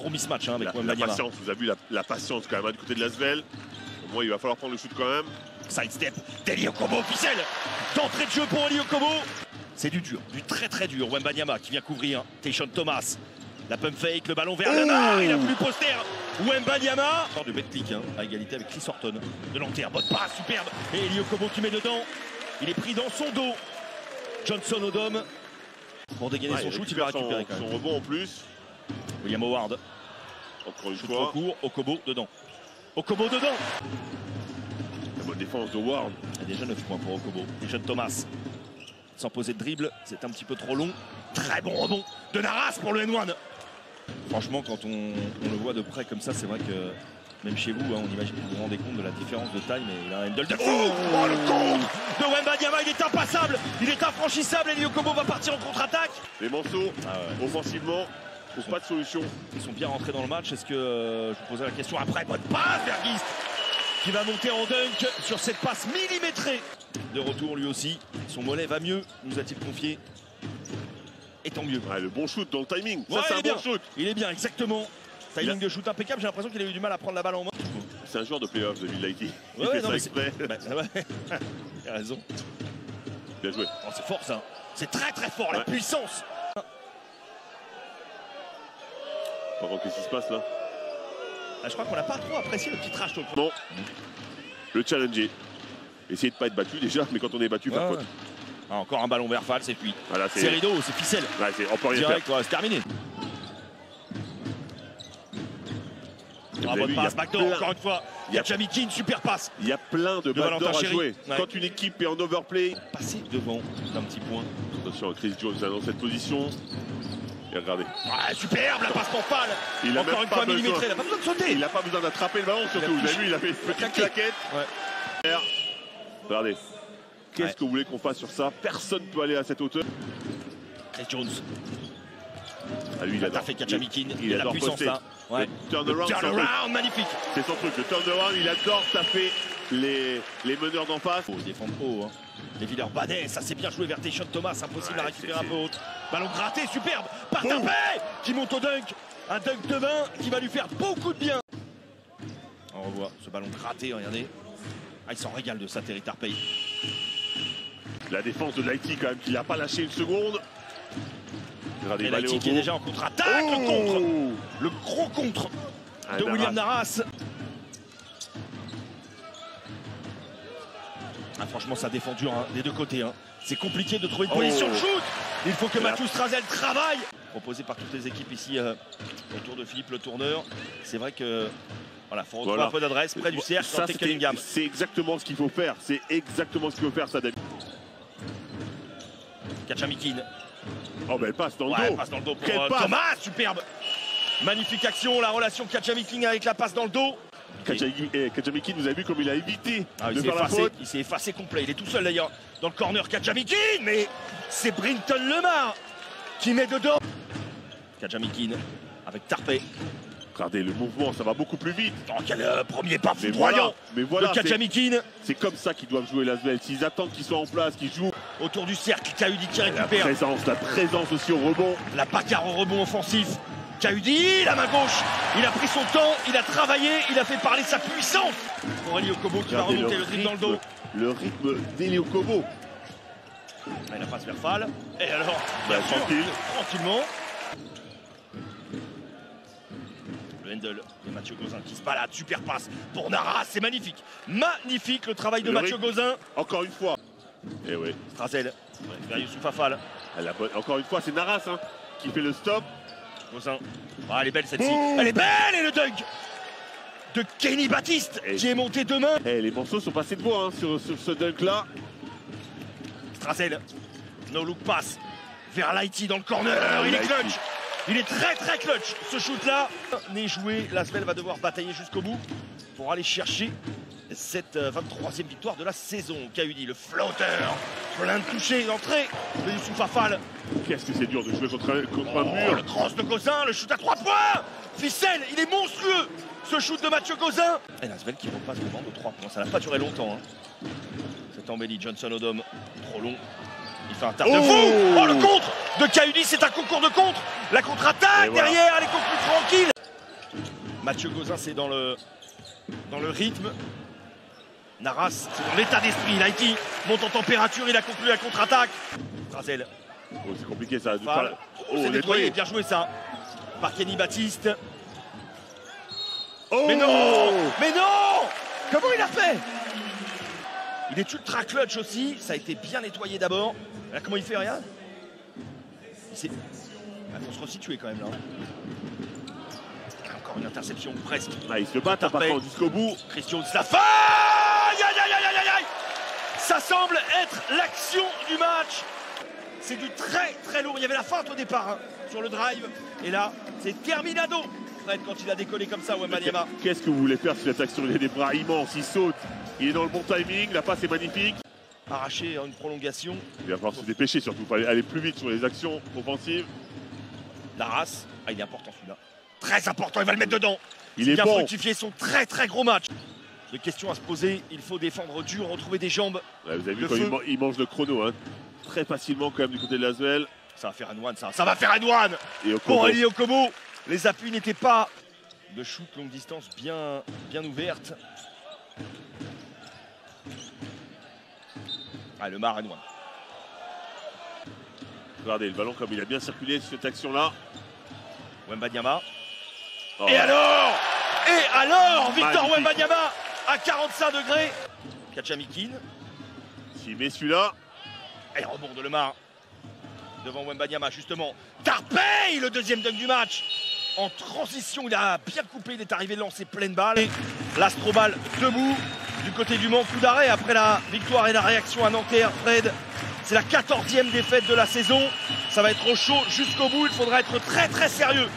gros mismatch hein, avec la Wembanyama. patience, vous avez vu la patience quand même du côté de l'Asvel. Au moins il va falloir prendre le shoot quand même. Sidestep d'Eli Okobo officiel. D'entrée de jeu pour Eli Okobo. C'est du dur, du très très dur. Wembanyama qui vient couvrir Tayshaun Thomas. La pump fake, le ballon vers le bar, il a voulu poster Wembanyama. De Betclic hein, à égalité avec Chris Horton. De l'enterre, bonne passe, superbe. Et Eli Okobo qui met dedans. Il est pris dans son dos. Johnson Odom. Pour dégainer son shoot, il va récupérer quand même. Son rebond en plus. William Howard. Encore une Shoot fois. trop court, Okobo dedans. Okobo dedans. La bonne défense de Ward. Il y a déjà 9 points pour Okobo. Tayshaun Thomas. Sans poser de dribble, c'est un petit peu trop long. Très bon rebond de Naras pour le N1. Franchement, quand on le voit de près comme ça, c'est vrai que même chez vous, hein, on imagine que vous vous rendez compte de la différence de taille, mais il a un handle de fou. Oh, le contre de Wembanyama, il est impassable, il est infranchissable. Eli Okobo va partir en contre-attaque. Les morceaux, offensivement, ils n'ont pas de solution. Ils sont bien rentrés dans le match. Est-ce que je vous posais la question après? Bonne passe, Vergist qui va monter en dunk sur cette passe millimétrée. De retour lui aussi, son mollet va mieux, nous a-t-il confié. Et tant mieux. Ouais, le bon shoot dans le timing. Ça, Ouais, c'est un bon shoot. Il est bien, exactement. Timing de shoot impeccable. J'ai l'impression qu'il a eu du mal à prendre la balle en main. C'est un joueur de playoff, David Lighty. Il Ouais, fait non, ça exprès. ouais. Il a raison. Bien joué. Oh, c'est fort ça. C'est très très fort, la puissance. Par contre, qu'est-ce qui se passe là? Je crois qu'on n'a pas trop apprécié le petit trash talk. Non. Le challenger. Essayer de ne pas être battu déjà, mais quand on est battu, faire faute. Ah, encore un ballon vers Fall, c'est puis. Voilà, c'est rideau, c'est ficelle. Ouais, on peut rien direct, faire. C'est terminé. Ah, bonne passe, backdoor, encore une fois. Kachamikin, super passe. Il y a plein de backdoors à jouer. Ouais. Quand une équipe est en overplay. Passer devant d'un petit point. Attention, Chris Jones dans cette position. Et regardez. Ouais, superbe la passe pour Fall. Il a encore une fois millimétrée, il n'a pas besoin de sauter. Il n'a pas besoin d'attraper le ballon surtout. Vous avez vu, il a fait une petite claquette. Ouais. Regardez. Qu'est-ce que vous voulez qu'on fasse sur ça? Personne ne peut aller à cette hauteur. Chris Jones. Ah, lui, il a fait Kachamikin. Il a la puissance poster. là. Ouais. Turnaround, magnifique. C'est son truc. Le turnaround, il adore taper les meneurs d'en face. Ils défendent haut. Hein. Les Villers-Banais, ça c'est bien joué vers Tayshaun Thomas. Impossible à récupérer un peu haute. Ballon gratté, superbe. Par Tarpey qui monte au dunk. Un dunk de main qui va lui faire beaucoup de bien. On revoit ce ballon gratté, regardez. Ah, il s'en régale de ça, Terry Tarpey. La défense de Lighty quand même, qui n'a pas lâché une seconde. Et Lighty qui est déjà en contre-attaque. Le contre. Le gros contre de William Naras. Ah, franchement, ça défend dur hein, des deux côtés. Hein. C'est compliqué de trouver une position de shoot. Il faut que Matthew Strazel travaille. Proposé par toutes les équipes ici autour de Philippe le tourneur. C'est vrai que voilà, faut retrouver un peu d'adresse près du cercle. Ça, c'est exactement ce qu'il faut faire. C'est exactement ce qu'il faut faire, ça, David. Kachamikin. Oh, ben elle passe dans le dos. Passe dans le dos pour Thomas, superbe. Magnifique action, la relation Kachamikin avec la passe dans le dos. Kachamikin, vous avez vu comme il a évité de faire la faute. Il s'est effacé complet. Il est tout seul d'ailleurs dans le corner. Kachamikin, mais c'est Brinton Lemar qui met dedans. Kachamikin avec Tarpey. Regardez le mouvement, ça va beaucoup plus vite. Oh, quel premier pas foudroyant de Kachamikin. C'est comme ça qu'ils doivent jouer l'Asvel. S'ils attendent qu'ils soient en place, qu'ils jouent autour du cercle, Kayudi qui récupère. La présence aussi au rebond. La bagarre au rebond offensif. Kayudi, la main gauche. Il a pris son temps, il a travaillé, il a fait parler sa puissance. Pour Eli Okobo qui va remonter le dribble dans le dos. Le rythme d'Eli Okobo. Il a passe vers Fall. Et alors, bien sûr, tranquillement. Le handle de Mathieu Gauzin qui se balade, super passe pour Naras, c'est magnifique. Magnifique le travail de Mathieu Gauzin. Encore une fois. Et oui. Strazel, vers Youssouf Fall. Encore une fois, c'est Naras hein, qui fait le stop. Gauzin. Ah, elle est belle celle-ci. Elle est belle et le dunk de Kenny Baptiste qui est monté de main. Les morceaux sont passés de voix hein, sur ce dunk-là. Strazel, no look pass vers Lighty dans le corner. Il est clutch. Il est très très clutch ce shoot là n'est joué, l'Asvel va devoir batailler jusqu'au bout pour aller chercher cette 23e victoire de la saison. Kayudi, le flotteur, plein de touchés, l'entrée de Youssouf Fall. Qu'est-ce que c'est dur de jouer contre un mur. Le cross de Gauzin, le shoot à 3 points. Ficelle, il est monstrueux ce shoot de Mathieu Gauzin. Et l'Asvel qui repasse devant de 3 points, ça n'a pas duré longtemps hein. C'est embelli, Johnson Odom, trop long. Il fait un tard de fou. Oh, le contre de Kayudi, c'est un concours de contre. La contre-attaque derrière, elle est beaucoup plus tranquille. Mathieu Gauzin, c'est dans le rythme. Naras, c'est dans l'état d'esprit. Laïki monte en température, il a conclu la contre-attaque. Brazel. Oh, c'est compliqué ça. Oh, c'est nettoyé, bien joué ça. Par Kenny Baptiste. Oh, mais non! Mais non! Comment il a fait? Il est ultra clutch aussi. Ça a été bien nettoyé d'abord. Là, comment il fait, regarde. Il faut se resituer quand même là. Encore une interception presque. Ah, il se bat par contre jusqu'au bout. Christian Slafa. Aïe aïe aïe aïe aïe aïe. Ça semble être l'action du match. C'est du très très lourd. Il y avait la feinte au départ hein, sur le drive. Et là, c'est terminado. Fred, quand il a décollé comme ça, Wembanyama. Qu'est-ce que vous voulez faire sur cette action? Il a des bras immenses, il saute. Il est dans le bon timing, la passe est magnifique. Arraché en une prolongation. Il va falloir se dépêcher surtout. Il faut aller plus vite sur les actions offensives. Laras. Ah, il est important celui-là. Très important, il va le mettre dedans. Il est bien bon. fructifié son très très gros match. Des questions à se poser, il faut défendre dur, retrouver des jambes. Ouais, vous avez vu quand il mange le chrono, hein. Très facilement quand même du côté de l'Asvel. Ça va faire un one, ça va faire un one. Et pour Elie Okobo. Les appuis n'étaient pas de shoot longue distance bien ouverte. Ah, le mar and one. Regardez le ballon comme il a bien circulé sur cette action-là. Wembanyama. Oh. Et alors Victor Wembanyama à 45 degrés. Kachamikin. S'il met celui-là. Et rebond de Lemar. Devant Wembanyama justement. Tarpey, le deuxième dunk du match. En transition, il a bien coupé, il est arrivé lancé pleine balle. L'Astrobal debout du côté du Mans, coup d'arrêt après la victoire et la réaction à Nanterre. Fred, c'est la 14e défaite de la saison. Ça va être chaud jusqu'au bout, il faudra être très très sérieux.